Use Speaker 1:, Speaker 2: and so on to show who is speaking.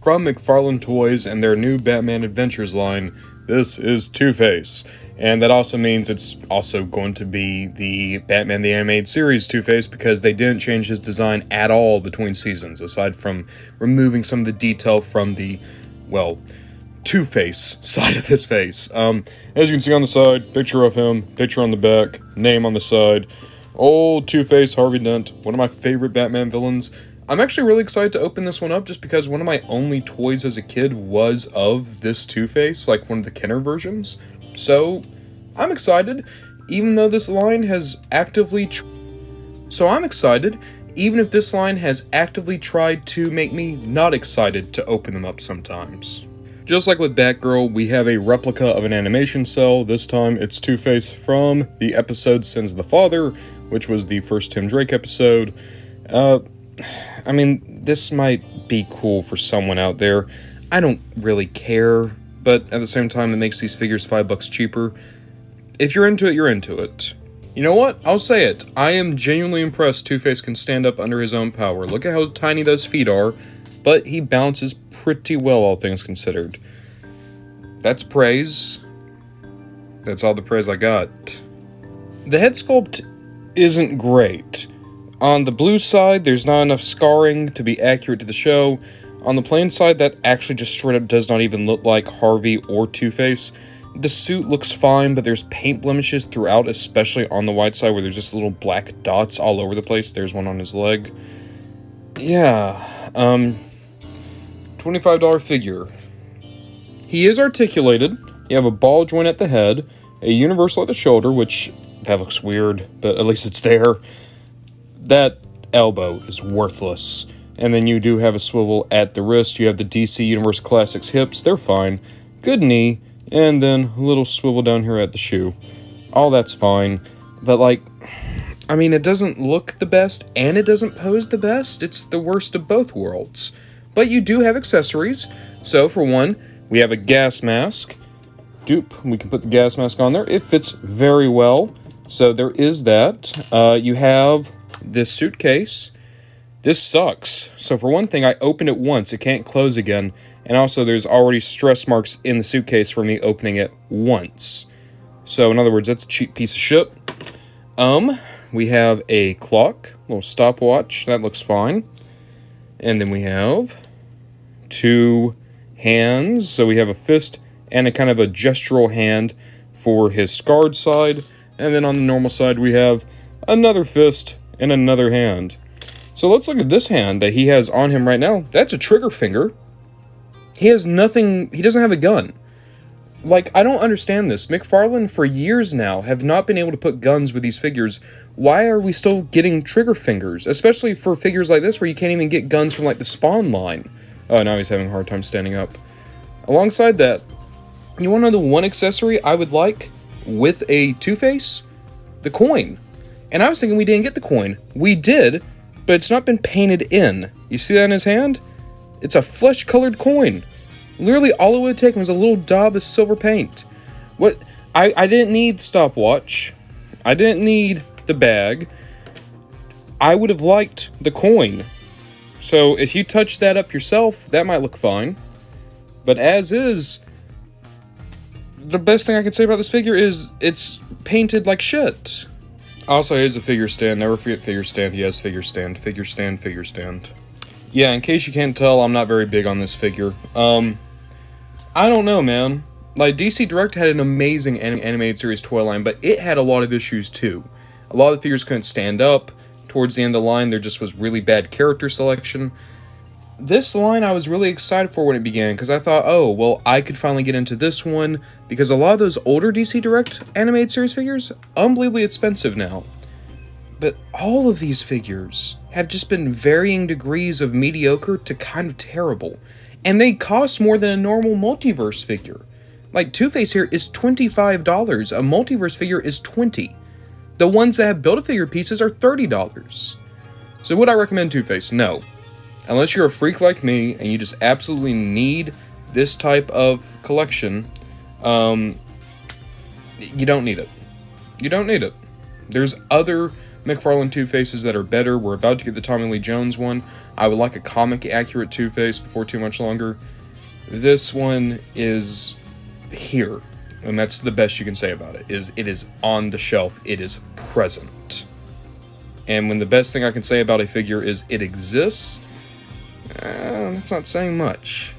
Speaker 1: from McFarlane Toys and their new Batman Adventures line, this is Two-Face. And that also means it's also going to be the Batman the Animated Series Two-Face, because they didn't change his design at all between seasons, aside from removing some of the detail from the, well, Two-Face side of his face. As you can see on the side, picture of him, picture on the back, name on the side. Old Two-Face Harvey Dent, one of my favorite Batman villains. I'm actually really excited to open this one up just because one of my only toys as a kid was of this Two-Face, like one of the Kenner versions. So, I'm excited, even though this line has actively even if this line has actively tried to make me not excited to open them up sometimes. Just like with Batgirl, we have a replica of an animation cell. This time it's Two-Face from the episode Sins of the Father, which was the first Tim Drake episode. I mean, this might be cool for someone out there. I don't really care, but at the same time, it makes these figures $5 cheaper. If you're into it, you're into it. You know what? I'll say it. I am genuinely impressed Two-Face can stand up under his own power. Look at how tiny those feet are, but he bounces pretty well, all things considered. That's praise. That's all the praise I got. The head sculpt isn't great. On the blue side, there's not enough scarring to be accurate to the show. On the plain side, that actually just straight up does not even look like Harvey or Two-Face. The suit looks fine, but there's paint blemishes throughout, especially on the white side where there's just little black dots all over the place. There's one on his leg. Yeah, $25 figure. He is articulated. You have a ball joint at the head, a universal at the shoulder, which, that looks weird, but at least it's there. That elbow is worthless. And then you do have a swivel at the wrist. You have the DC Universe Classics hips. They're fine. Good knee. And then a little swivel down here at the shoe. All that's fine. But, like, I mean, it doesn't look the best, and it doesn't pose the best. It's the worst of both worlds. But you do have accessories. So, for one, we have a gas mask. Dupe, we can put the gas mask on there. It fits very well. So, there is that. You have this suitcase. This sucks. So for one thing, I opened it once. It can't close again. And also there's already stress marks in the suitcase for me opening it once. So in other words, that's a cheap piece of shit. We have a clock, a little stopwatch. That looks fine. And then we have two hands. So we have a fist and a kind of a gestural hand for his scarred side. And then on the normal side, we have another fist and another hand. So let's look at this hand that he has on him right now. That's a trigger finger. He has nothing, he doesn't have a gun. Like, I don't understand this. McFarlane for years now have not been able to put guns with these figures. Why are we still getting trigger fingers? Especially for figures like this where you can't even get guns from like the Spawn line. Oh, now he's having a hard time standing up. Alongside that, you want to know the one accessory I would like with a Two-Face? The coin. And I was thinking we didn't get the coin. We did, but it's not been painted in. You see that in his hand? It's a flesh-colored coin. Literally, all it would have taken was a little daub of silver paint. What? I didn't need the stopwatch. I didn't need the bag. I would have liked the coin. So, if you touch that up yourself, that might look fine. But as is, the best thing I can say about this figure is it's painted like shit. Also, he has a figure stand. Never forget figure stand. He has figure stand. Figure stand, figure stand. Yeah, in case you can't tell, I'm not very big on this figure. I don't know, man. Like, DC Direct had an amazing animated series toy line, but it had a lot of issues, too. A lot of the figures couldn't stand up. Towards the end of the line, there just was really bad character selection. This line I was really excited for when it began, because I thought, oh, well, I could finally get into this one, because a lot of those older DC Direct animated series figures, unbelievably expensive now. But all of these figures have just been varying degrees of mediocre to kind of terrible. And they cost more than a normal multiverse figure. Like, Two-Face here is $25. A multiverse figure is $20. The ones that have Build-A-Figure pieces are $30. So would I recommend Two-Face? No. Unless you're a freak like me and you just absolutely need this type of collection, you don't need it. You don't need it. There's other McFarlane Two-Faces that are better. We're about to get the Tommy Lee Jones one. I would like a comic-accurate Two-Face before too much longer. This one is here, and that's the best you can say about it. It is on the shelf. It is present. And when the best thing I can say about a figure is it exists, that's not saying much.